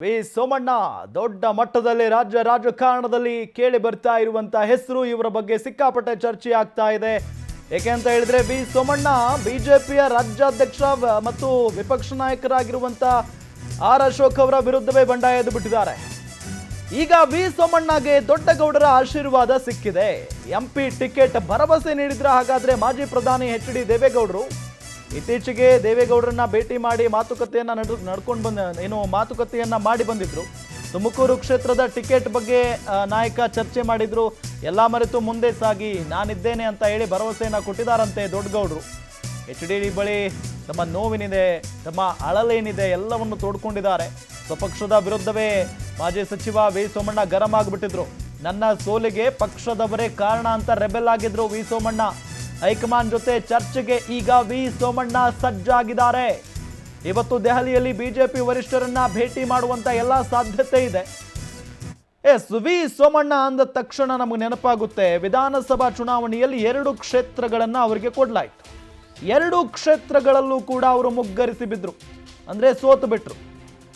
V Somanna ದೊಡ್ಡ ಮಟ್ಟದಲ್ಲಿ ರಾಜ್ಯ ರಾಜಕಾರಣದಲ್ಲಿ ಕೇಳಿ ಬರ್ತಾ ಇರುವಂತ ಹೆಸರು. ಇವರ ಬಗ್ಗೆ ಸಿಕ್ಕಾಪಟ್ಟೆ ಚರ್ಚೆ ಆಗ್ತಾ ಇದೆ. ಏಕೆ ಅಂತ ಹೇಳಿದ್ರೆ ವಿ ಸೋಮಣ್ಣ ಬಿಜೆಪಿಯ ರಾಜ್ಯಾಧ್ಯಕ್ಷ ಮತ್ತು ವಿಪಕ್ಷ ನಾಯಕರಾಗಿರುವಂತ ಆರ್ ಅಶೋಕ್ ಅವರ ವಿರುದ್ಧವೇ ಬಂಡಾಯ ಎದ್ದು ಬಿಟ್ಟಿದ್ದಾರೆ. ಈಗ ವಿ ಸೋಮಣ್ಣಗೆ ದೊಡ್ಡಗೌಡರ ಆಶೀರ್ವಾದ ಸಿಕ್ಕಿದೆ. ಎಂಪಿ ಟಿಕೆಟ್ ಭರವಸೆ ನೀಡಿದ್ರ ಹಾಗಾದ್ರೆ ಮಾಜಿ ಪ್ರಧಾನಿ ಎಚ್ ಡಿ ದೇವೇಗೌಡರು ಇತ್ತೀಚೆಗೆ ದೇವೇಗೌಡರನ್ನ ಭೇಟಿ ಮಾಡಿ ಮಾತುಕತೆಯನ್ನ ಮಾಡಿ ಬಂದಿದ್ರು. ತುಮಕೂರು ಕ್ಷೇತ್ರದ ಟಿಕೆಟ್ ಬಗ್ಗೆ ನಾಯಕ ಚರ್ಚೆ ಮಾಡಿದ್ರು. ಎಲ್ಲ ಮರೆತು ಮುಂದೆ ಸಾಗಿ ನಾನಿದ್ದೇನೆ ಅಂತ ಹೇಳಿ ಭರವಸೆಯನ್ನ ಕೊಟ್ಟಿದ್ದಾರಂತೆ ದೊಡ್ಡಗೌಡರು. ಎಚ್ ಡಿ ಬಳಿ ತಮ್ಮ ನೋವಿನಿದೆ, ತಮ್ಮ ಅಳಲೇನಿದೆ ಎಲ್ಲವನ್ನು ತೋಡ್ಕೊಂಡಿದ್ದಾರೆ. ಸ್ವಪಕ್ಷದ ವಿರುದ್ಧವೇ ಮಾಜಿ ಸಚಿವ ವಿ ಸೋಮಣ್ಣ ಗರಂ ಆಗಿಬಿಟ್ಟಿದ್ರು. ನನ್ನ ಸೋಲಿಗೆ ಪಕ್ಷದವರೇ ಕಾರಣ ಅಂತ ರೆಬೆಲ್ ಆಗಿದ್ರು ವಿ ಸೋಮಣ್ಣ. ಹೈಕಮಾಂಡ್ ಜೊತೆ ಚರ್ಚೆಗೆ ಈಗ ವಿ ಸೋಮಣ್ಣ ಸಜ್ಜಾಗಿದ್ದಾರೆ. ಇವತ್ತು ದೆಹಲಿಯಲ್ಲಿ ಬಿಜೆಪಿ ವರಿಷ್ಠರನ್ನ ಭೇಟಿ ಮಾಡುವಂತ ಎಲ್ಲ ಸಾಧ್ಯತೆ ಇದೆ. ವಿ ಸೋಮಣ್ಣ ಅಂದ ತಕ್ಷಣ ನಮಗೆ ನೆನಪಾಗುತ್ತೆ, ವಿಧಾನಸಭಾ ಚುನಾವಣೆಯಲ್ಲಿ 2 ಕ್ಷೇತ್ರಗಳನ್ನ ಅವರಿಗೆ ಕೊಡಲಾಯಿತು. 2 ಕ್ಷೇತ್ರಗಳಲ್ಲೂ ಕೂಡ ಅವರು ಮುಗ್ಗರಿಸಿ ಬಿದ್ರು, ಅಂದ್ರೆ ಸೋತು ಬಿಟ್ರು.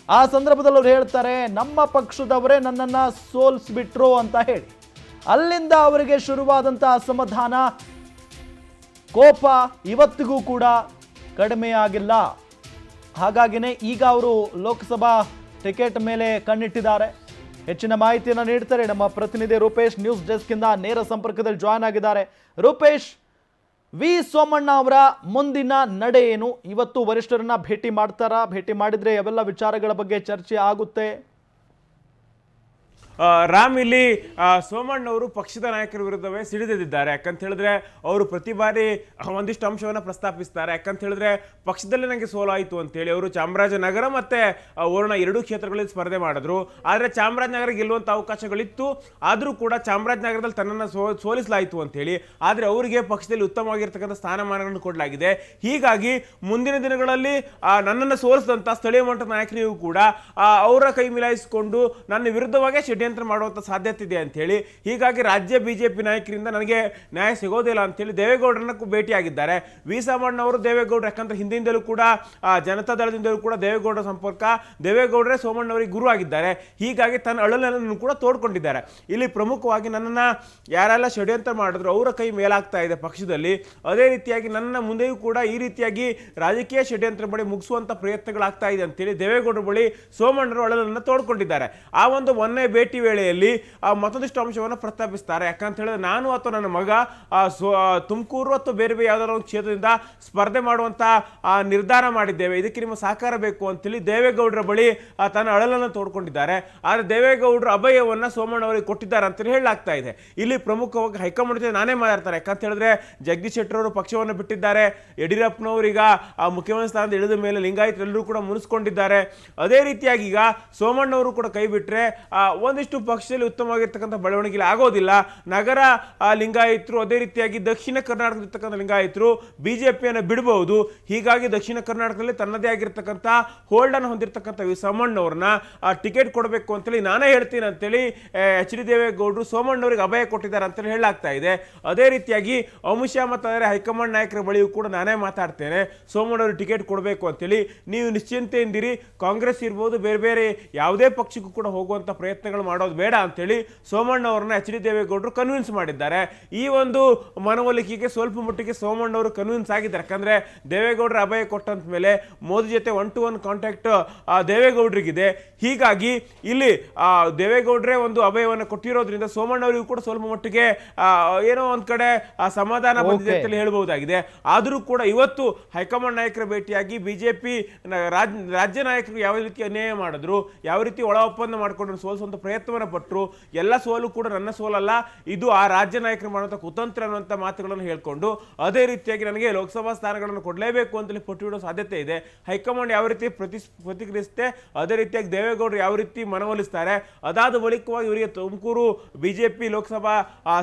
ಆ ಸಂದರ್ಭದಲ್ಲಿ ಅವ್ರು ಹೇಳ್ತಾರೆ, ನಮ್ಮ ಪಕ್ಷದವರೇ ನನ್ನನ್ನ ಸೋಲಿಸ್ಬಿಟ್ರು ಅಂತ ಹೇಳಿ. ಅಲ್ಲಿಂದ ಅವರಿಗೆ ಶುರುವಾದಂತಹ ಅಸಮಾಧಾನ, ಕೋಪ ಇವತ್ತಿಗೂ ಕೂಡ ಕಡಿಮೆ ಆಗಿಲ್ಲ. ಹಾಗಾಗಿನೇ ಈಗ ಅವರು ಲೋಕಸಭಾ ಟಿಕೆಟ್ ಮೇಲೆ ಕಣ್ಣಿಟ್ಟಿದ್ದಾರೆ. ಹೆಚ್ಚಿನ ಮಾಹಿತಿಯನ್ನು ನೀಡ್ತಾರೆ ನಮ್ಮ ಪ್ರತಿನಿಧಿ ರೂಪೇಶ್. ನ್ಯೂಸ್ ಡೆಸ್ಕ್ ಇಂದ ನೇರ ಸಂಪರ್ಕದಲ್ಲಿ ಜಾಯ್ನ್ ಆಗಿದ್ದಾರೆ. ರೂಪೇಶ್, ವಿ ಸೋಮಣ್ಣ ಅವರ ಮುಂದಿನ ನಡೆ ಏನು? ಇವತ್ತು ವರಿಷ್ಠರನ್ನ ಭೇಟಿ ಮಾಡ್ತಾರಾ? ಭೇಟಿ ಮಾಡಿದ್ರೆ ಯಾವೆಲ್ಲ ವಿಚಾರಗಳ ಬಗ್ಗೆ ಚರ್ಚೆ ಆಗುತ್ತೆ? ರಾಮ್, ಇಲ್ಲಿ ಸೋಮಣ್ಣವರು ಪಕ್ಷದ ನಾಯಕರ ವಿರುದ್ಧವೇ ಸಿಡಿದಿದ್ದಾರೆ. ಯಾಕಂತ ಹೇಳಿದ್ರೆ ಅವರು ಪ್ರತಿ ಬಾರಿ ಒಂದಿಷ್ಟು ಅಂಶವನ್ನು ಪ್ರಸ್ತಾಪಿಸ್ತಾರೆ. ಯಾಕಂತ ಹೇಳಿದ್ರೆ ಪಕ್ಷದಲ್ಲಿ ನನಗೆ ಸೋಲಾಯಿತು ಅಂತೇಳಿ ಅವರು ಚಾಮರಾಜನಗರ ಮತ್ತೆ ವರುಣ 2 ಕ್ಷೇತ್ರಗಳಲ್ಲಿ ಸ್ಪರ್ಧೆ ಮಾಡಿದ್ರು. ಆದರೆ ಚಾಮರಾಜನಗರ ಗೆಲ್ಲುವಂಥ ಅವಕಾಶಗಳಿತ್ತು. ಆದರೂ ಕೂಡ ಚಾಮರಾಜನಗರದಲ್ಲಿ ತನ್ನನ್ನು ಸೋಲಿಸಲಾಯಿತು ಅಂತೇಳಿ. ಆದರೆ ಅವರಿಗೆ ಪಕ್ಷದಲ್ಲಿ ಉತ್ತಮವಾಗಿರ್ತಕ್ಕಂಥ ಸ್ಥಾನಮಾನಗಳನ್ನು ಕೊಡಲಾಗಿದೆ. ಹೀಗಾಗಿ ಮುಂದಿನ ದಿನಗಳಲ್ಲಿ ನನ್ನನ್ನು ಸೋಲಿಸಿದಂಥ ಸ್ಥಳೀಯ ಮಟ್ಟದ ನಾಯಕರಿಗೂ ಕೂಡ ಅವರ ಕೈ ಮಿಲಾಯಿಸಿಕೊಂಡು ನನ್ನ ವಿರುದ್ಧವಾಗಿ ಷಡ್ಯಂತ್ರ ಮಾಡುವಂತ ಸಾಧ್ಯತೆ ಇದೆ ಅಂತ ಹೇಳಿ. ಹೀಗಾಗಿ ರಾಜ್ಯ ಬಿಜೆಪಿ ನಾಯಕರಿಂದ ನನಗೆ ನ್ಯಾಯ ಸಿಗೋದಿಲ್ಲ ಅಂತೇಳಿ ದೇವೇಗೌಡರನ್ನ ಭೇಟಿಯಾಗಿದ್ದಾರೆ ವಿ ಸೋಮಣ್ಣ ಅವರು. ದೇವೇಗೌಡರು ಯಾಕಂದ್ರೆ ಹಿಂದಿಂದಲೂ ಕೂಡ ಜನತಾ ದಳದಿಂದಲೂ ಕೂಡ ದೇವೇಗೌಡರ ಸಂಪರ್ಕ, ದೇವೇಗೌಡರೇ ಸೋಮಣ್ಣವರಿಗೆ ಗುರು ಆಗಿದ್ದಾರೆ. ಹೀಗಾಗಿ ತನ್ನ ಅಳಲನ್ನು ಕೂಡ ತೋಡ್ಕೊಂಡಿದ್ದಾರೆ. ಇಲ್ಲಿ ಪ್ರಮುಖವಾಗಿ ನನ್ನನ್ನು ಯಾರೆಲ್ಲ ಷಡ್ಯಂತ್ರ ಮಾಡಿದ್ರು ಅವರ ಕೈ ಮೇಲಾಗ್ತಾ ಇದೆ ಪಕ್ಷದಲ್ಲಿ. ಅದೇ ರೀತಿಯಾಗಿ ನನ್ನ ಮುಂದೆಯೂ ಕೂಡ ಈ ರೀತಿಯಾಗಿ ರಾಜಕೀಯ ಷಡ್ಯಂತ್ರ ಬಳಿ ಮುಗಿಸುವಂತ ಪ್ರಯತ್ನಗಳಾಗ್ತಾ ಇದೆ ಅಂತೇಳಿ ದೇವೇಗೌಡರ ಬಳಿ ಸೋಮಣ್ಣರು ಅಳಲನ್ನು ತೋಡ್ಕೊಂಡಿದ್ದಾರೆ. ಆ ಒಂದು ಮೊನ್ನೆ ಭೇಟಿ ವೇಳೆಯಲ್ಲಿ ಮತ್ತೊಂದಿಷ್ಟು ಅಂಶವನ್ನು ಪ್ರಸ್ತಾಪಿಸ್ತಾರೆ. ಯಾಕಂತ ಹೇಳಿದ್ರೆ ನಾನು ಅಥವಾ ನನ್ನ ಮಗ ತುಮಕೂರು ಅಥವಾ ಬೇರೆ ಬೇರೆ ಯಾವ್ದಾದ್ರು ಒಂದು ಕ್ಷೇತ್ರದಿಂದ ಸ್ಪರ್ಧೆ ಮಾಡುವಂತ ನಿರ್ಧಾರ ಮಾಡಿದ್ದೇವೆ, ಇದಕ್ಕೆ ನಿಮ್ಮ ಸಹಕಾರ ಬೇಕು ಅಂತೇಳಿ ದೇವೇಗೌಡರ ಬಳಿ ತನ್ನ ಅಳಲನ್ನು ತೋಡ್ಕೊಂಡಿದ್ದಾರೆ. ಆದರೆ ದೇವೇಗೌಡರು ಅಭಯವನ್ನ ಸೋಮಣ್ಣ ಅವರಿಗೆ ಕೊಟ್ಟಿದ್ದಾರೆ ಅಂತ ಹೇಳಲಾಗ್ತಾ ಇದೆ. ಇಲ್ಲಿ ಪ್ರಮುಖವಾಗಿ ಹೈಕಮಾಂಡ್ ಜೊತೆ ನಾನೇ ಮಾತಾಡ್ತಾರೆ. ಯಾಕಂತ ಹೇಳಿದ್ರೆ ಜಗದೀಶ್ ಶೆಟ್ಟರ್ ಅವರು ಪಕ್ಷವನ್ನು ಬಿಟ್ಟಿದ್ದಾರೆ. ಯಡಿಯೂರಪ್ಪನವರೀಗ ಮುಖ್ಯಮಂತ್ರಿ ಸ್ಥಾನದ ಇಳಿದ ಮೇಲೆ ಲಿಂಗಾಯತರೆಲ್ಲರೂ ಕೂಡ ಮುನಿಸ್ಕೊಂಡಿದ್ದಾರೆ. ಅದೇ ರೀತಿಯಾಗಿ ಈಗ ಸೋಮಣ್ಣವರು ಕೂಡ ಕೈ ಬಿಟ್ಟರೆ ಒಂದಿಷ್ಟು ಪಕ್ಷದಲ್ಲಿ ಉತ್ತಮವಾಗಿರ್ತಕ್ಕಂಥ ಬೆಳವಣಿಗೆ ಆಗೋದಿಲ್ಲ. ನಗರ ಲಿಂಗಾಯತರು, ಅದೇ ರೀತಿಯಾಗಿ ದಕ್ಷಿಣ ಕರ್ನಾಟಕದಲ್ಲಿರ್ತಕ್ಕಂಥ ಲಿಂಗಾಯತರು ಬಿಜೆಪಿಯನ್ನು ಬಿಡಬಹುದು. ಹೀಗಾಗಿ ದಕ್ಷಿಣ ಕರ್ನಾಟಕದಲ್ಲಿ ತನ್ನದೇ ಆಗಿರ್ತಕ್ಕಂಥ ಹೋಲ್ಡ್ ಅನ್ನು ಹೊಂದಿರತಕ್ಕಂಥ ವಿ ಸೋಮಣ್ಣವ್ರನ್ನ ಟಿಕೆಟ್ ಕೊಡಬೇಕು ಅಂತೇಳಿ ನಾನೇ ಹೇಳ್ತೀನಿ ಅಂತೇಳಿ ಎಚ್ ಡಿ ದೇವೇಗೌಡರು ಸೋಮಣ್ಣವರಿಗೆ ಅಭಯ ಕೊಟ್ಟಿದ್ದಾರೆ ಅಂತೇಳಿ ಹೇಳಲಾಗ್ತಾ ಇದೆ. ಅದೇ ರೀತಿಯಾಗಿ ಅಮಿತ್ ಶಾ ಮತ್ತು ಹೈಕಮಾಂಡ್ ನಾಯಕರ ಬಳಿಯೂ ಕೂಡ ನಾನೇ ಮಾತಾಡ್ತೇನೆ, ಸೋಮಣ್ಣವ್ರಿಗೆ ಟಿಕೆಟ್ ಕೊಡಬೇಕು ಅಂತೇಳಿ. ನೀವು ನಿಶ್ಚಿಂತೆಯಿಂದಿರಿ, ಕಾಂಗ್ರೆಸ್ ಇರ್ಬೋದು, ಬೇರೆ ಬೇರೆ ಯಾವುದೇ ಪಕ್ಷಕ್ಕೂ ಕೂಡ ಹೋಗುವಂತ ಪ್ರಯತ್ನಗಳು ಮಾಡೋದು ಬೇಡ ಅಂತೇಳಿ ಸೋಮಣ್ಣ ಅವರನ್ನ ಎಚ್ ಡಿ ದೇವೇಗೌಡರು ಕನ್ವಿನ್ಸ್ ಮಾಡಿದ್ದಾರೆ. ಈ ಒಂದು ಮನವೊಲಿಕೆಗೆ ಸ್ವಲ್ಪ ಮಟ್ಟಿಗೆ ಸೋಮಣ್ಣ ಅವರು ಕನ್ವಿನ್ಸ್ ಆಗಿದ್ದಾರೆ. ಯಾಕಂದ್ರೆ ದೇವೇಗೌಡರ ಅಭಯ ಕೊಟ್ಟಂತ ಮೇಲೆ ಮೋದಿ ಜೊತೆ 1-to-1 ಕಾಂಟ್ಯಾಕ್ಟ್ ದೇವೇಗೌಡರಿಗಿದೆ. ಹೀಗಾಗಿ ಇಲ್ಲಿ ದೇವೇಗೌಡರೇ ಒಂದು ಅಭಯವನ್ನು ಕೊಟ್ಟಿರೋದ್ರಿಂದ ಸೋಮಣ್ಣ ಅವರಿಗೂ ಕೂಡ ಸ್ವಲ್ಪ ಮಟ್ಟಿಗೆ ಏನೋ ಒಂದ್ ಕಡೆ ಸಮಾಧಾನ ಬಂದಿದೆ ಅಂತ ಹೇಳಬಹುದಾಗಿದೆ. ಆದರೂ ಕೂಡ ಇವತ್ತು ಹೈಕಮಾಂಡ್ ನಾಯಕರ ಭೇಟಿಯಾಗಿ ಬಿಜೆಪಿ ರಾಜ್ಯ ನಾಯಕರು ಯಾವ ರೀತಿ ಅನ್ಯಾಯ ಮಾಡಿದ್ರು, ಯಾವ ರೀತಿ ಒಳ ಒಪ್ಪಂದ ಮಾಡಿಕೊಂಡು ಸೋಲಿಸುವಂತ ಪ್ರಯತ್ನವನ್ನು ಪಟ್ಟರು. ಎಲ್ಲ ಸೋಲು ಕೂಡ ನನ್ನ ಸೋಲಲ್ಲ, ಇದು ಆ ರಾಜ್ಯ ನಾಯಕರು ಮಾಡುವಂಥ ಕುತಂತ್ರ ಅನ್ನುವಂಥ ಮಾತುಗಳನ್ನು ಹೇಳ್ಕೊಂಡು ಅದೇ ರೀತಿಯಾಗಿ ನನಗೆ ಲೋಕಸಭಾ ಸ್ಥಾನಗಳನ್ನು ಕೊಡಲೇಬೇಕು ಅಂತೇಳಿ ಪಟ್ಟು ಬಿಡೋ ಸಾಧ್ಯತೆ ಇದೆ. ಹೈಕಮಾಂಡ್ ಯಾವ ರೀತಿ ಪ್ರತಿಕ್ರಿಯಿಸುತ್ತೆ, ಅದೇ ರೀತಿಯಾಗಿ ದೇವೇಗೌಡರು ಯಾವ ರೀತಿ ಮನವೊಲಿಸ್ತಾರೆ, ಅದಾದ ಬಳಿಕವಾಗಿ ಇವರಿಗೆ ತುಮಕೂರು ಬಿಜೆಪಿ ಲೋಕಸಭಾ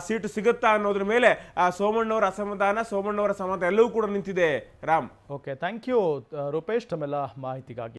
ಸೀಟು ಸಿಗುತ್ತಾ ಅನ್ನೋದ್ರ ಮೇಲೆ ಸೋಮಣ್ಣವರ ಅಸಮಾಧಾನ, ಸೋಮಣ್ಣವರ ಸಮಾಧಾನ ಎಲ್ಲವೂ ಕೂಡ ನಿಂತಿದೆ. Ram, okay, thank you Rupesh ತಮ್ಮೆಲ್ಲ ಮಾಹಿತಿಗಾಗಿ.